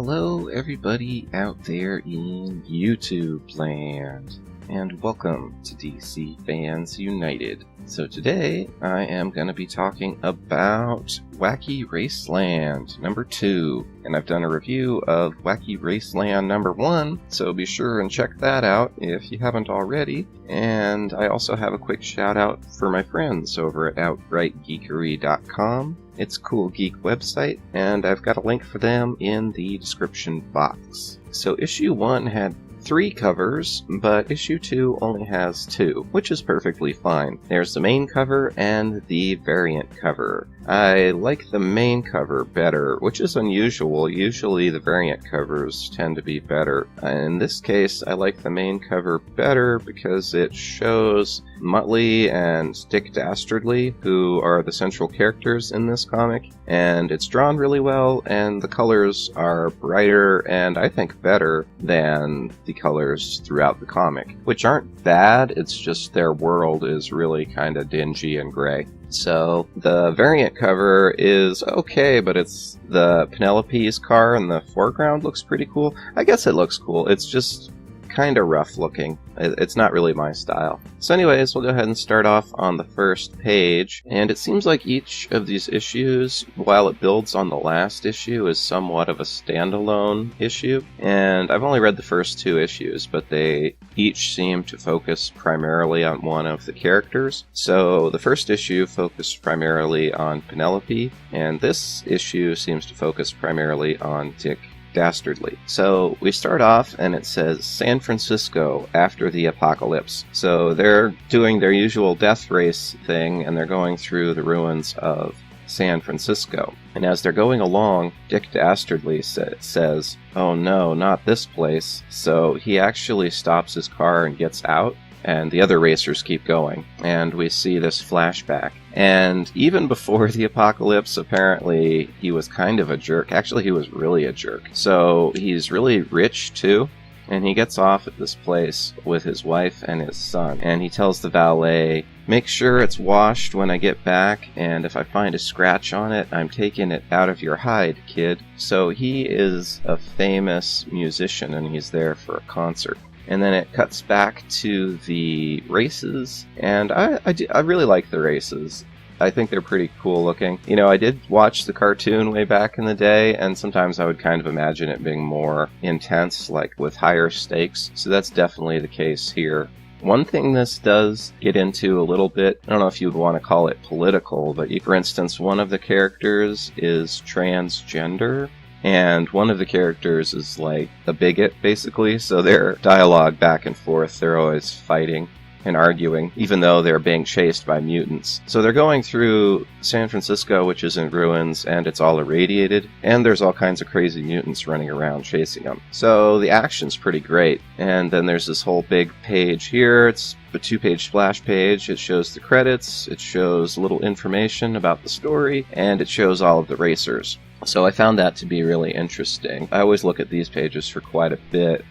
Hello everybody out there in YouTube land, and welcome to DC Fans United. So today I am going to be talking about Wacky Raceland number 2, and I've done a review of Wacky Raceland number 1, so be sure and check that out if you haven't already. And I also have a quick shout out for my friends over at outrightgeekery.com. It's a cool geek website, and I've got a link for them in the description box. So issue 1 had 3 covers, but issue 2 only has 2, which is perfectly fine. There's the main cover and the variant cover. I like the main cover better, which is unusual. Usually the variant covers tend to be better. In this case, I like the main cover better because it shows Muttley and Dick Dastardly, who are the central characters in this comic, and it's drawn really well, and the colors are brighter and I think better than the colors throughout the comic, which aren't bad, it's just their world is really kind of dingy and gray. So the variant cover is okay, but it's the Penelope's car in the foreground looks pretty cool. I guess it looks cool, it's just kind of rough looking. It's not really my style. So anyways, we'll go ahead and start off on the first page, and it seems like each of these issues, while it builds on the last issue, is somewhat of a standalone issue. And I've only read the first 2 issues, but they each seem to focus primarily on one of the characters. So the first issue focused primarily on Penelope, and this issue seems to focus primarily on Dick Dastardly. So we start off and it says San Francisco after the apocalypse. So they're doing their usual death race thing and they're going through the ruins of San Francisco. And as they're going along, Dick Dastardly says, "Oh no, not this place." So he actually stops his car and gets out, and the other racers keep going. And we see this flashback. And even before the apocalypse, apparently he was kind of a jerk. Actually, he was really a jerk. So he's really rich too. And he gets off at this place with his wife and his son. And he tells the valet, "Make sure it's washed when I get back, and if I find a scratch on it, I'm taking it out of your hide, kid." So he is a famous musician, and he's there for a concert. And then it cuts back to the races, and I really like the races. I think they're pretty cool looking. You know, I did watch the cartoon way back in the day, and sometimes I would kind of imagine it being more intense, like with higher stakes, so that's definitely the case here. One thing this does get into a little bit, I don't know if you'd want to call it political, but for instance, one of the characters is transgender, and one of the characters is like a bigot, basically, so their dialogue back and forth, they're always fighting and arguing, even though they're being chased by mutants. So they're going through San Francisco, which is in ruins, and it's all irradiated, and there's all kinds of crazy mutants running around chasing them. So the action's pretty great. And then there's this whole big page here. It's a 2-page splash page. It shows the credits, it shows a little information about the story, and it shows all of the racers. So I found that to be really interesting. I always look at these pages for quite a bit,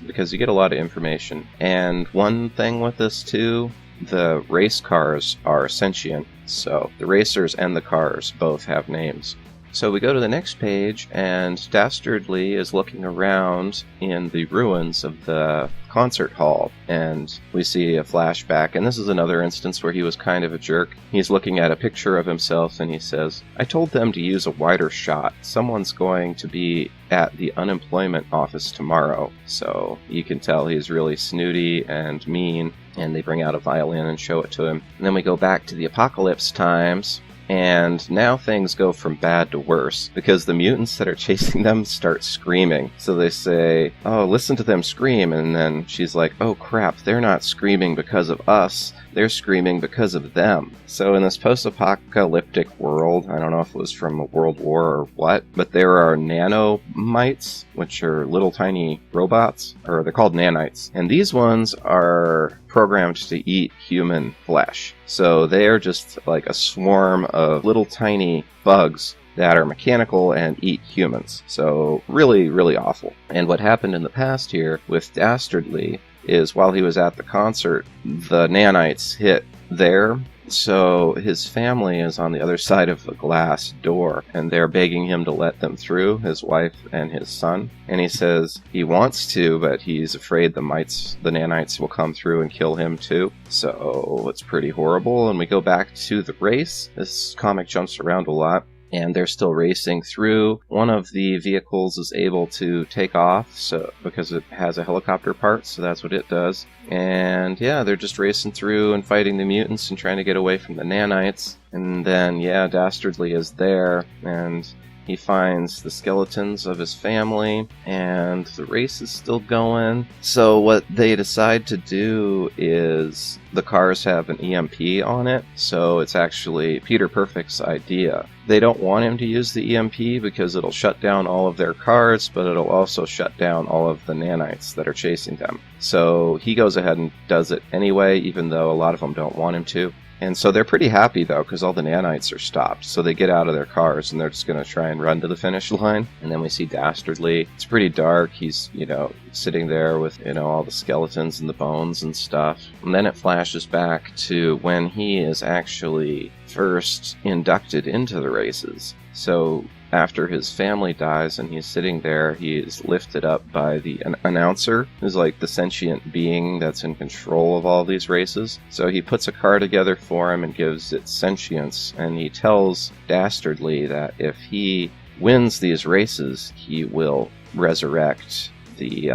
because you get a lot of information. And one thing with this too, the race cars are sentient, so the racers and the cars both have names. So we go to the next page, and Dastardly is looking around in the ruins of the concert hall, and we see a flashback, and this is another instance where he was kind of a jerk. He's looking at a picture of himself, and he says, "I told them to use a wider shot. Someone's going to be at the unemployment office tomorrow." So you can tell he's really snooty and mean, and they bring out a violin and show it to him. And then we go back to the apocalypse times, and now things go from bad to worse, because the mutants that are chasing them start screaming. So they say, "Oh, listen to them scream," and then she's like, "Oh crap, they're not screaming because of us, they're screaming because of them." So in this post-apocalyptic world, I don't know if it was from a world war or what, but there are nanomites, which are little tiny robots, or they're called nanites. And these ones are programmed to eat human flesh. So they are just like a swarm of little tiny bugs that are mechanical and eat humans. So really, really awful. And what happened in the past here with Dastardly is while he was at the concert, the nanites hit there, So his family is on the other side of the glass door, and they're begging him to let them through, his wife and his son. And he says he wants to, but he's afraid the nanites will come through and kill him too. So it's pretty horrible, and we go back to the race. This comic jumps around a lot. And they're still racing through. One of the vehicles is able to take off, so because it has a helicopter part, so that's what it does. And yeah, they're just racing through and fighting the mutants and trying to get away from the nanites. And then, yeah, Dastardly is there, and he finds the skeletons of his family, and the race is still going. So what they decide to do is the cars have an EMP on it, so it's actually Peter Perfect's idea. They don't want him to use the EMP because it'll shut down all of their cars, but it'll also shut down all of the nanites that are chasing them. So he goes ahead and does it anyway, even though a lot of them don't want him to. And so they're pretty happy, though, because all the nanites are stopped. So they get out of their cars, and they're just going to try and run to the finish line. And then we see Dastardly. It's pretty dark. He's, sitting there with, all the skeletons and the bones and stuff. And then it flashes back to when he is actually first inducted into the races. So after his family dies and he's sitting there, he is lifted up by the announcer, who's like the sentient being that's in control of all these races. So he puts a car together for him and gives it sentience, and he tells Dastardly that if he wins these races, he will resurrect the,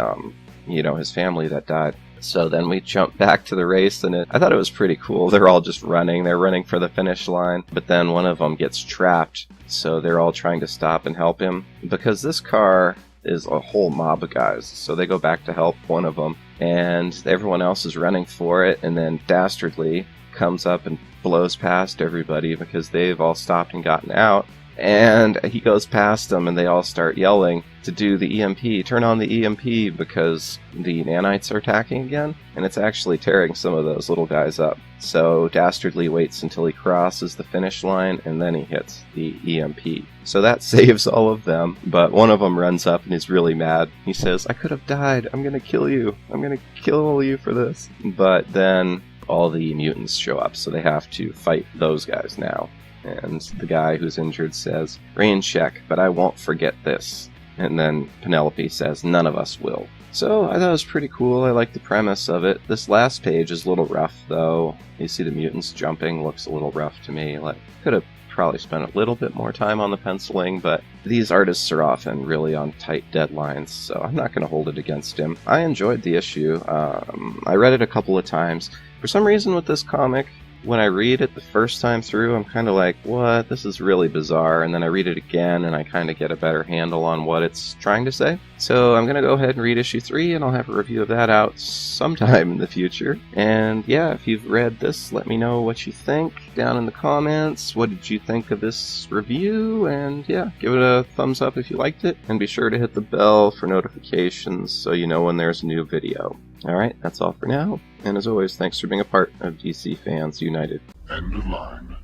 his family that died. So then we jump back to the race, and I thought it was pretty cool. They're all just running. They're running for the finish line, but then one of them gets trapped, so they're all trying to stop and help him. Because this car is a whole mob of guys, so they go back to help one of them, and everyone else is running for it, and then Dastardly comes up and blows past everybody because they've all stopped and gotten out. And he goes past them, and they all start yelling to do the EMP, turn on the EMP, because the nanites are attacking again, and it's actually tearing some of those little guys up. So Dastardly waits until he crosses the finish line, and then he hits the EMP. So that saves all of them, but one of them runs up and he's really mad. He says, "I could have died. I'm gonna kill you. I'm gonna kill you for this." But then all the mutants show up, so they have to fight those guys now. And the guy who's injured says, "Rain check, but I won't forget this." And then Penelope says, "None of us will." So I thought it was pretty cool. I like the premise of it. This last page is a little rough, though. You see the mutants jumping, looks a little rough to me. Like, could have probably spent a little bit more time on the penciling, but these artists are often really on tight deadlines, so I'm not going to hold it against him. I enjoyed the issue. I read it a couple of times. For some reason with this comic, when I read it the first time through, I'm kind of like, what? This is really bizarre. And then I read it again, and I kind of get a better handle on what it's trying to say. So I'm going to go ahead and read issue 3, and I'll have a review of that out sometime in the future. And yeah, if you've read this, let me know what you think down in the comments. What did you think of this review? And yeah, give it a thumbs up if you liked it. And be sure to hit the bell for notifications so you know when there's a new video. Alright, that's all for now. And as always, thanks for being a part of DC Fans United. End of line.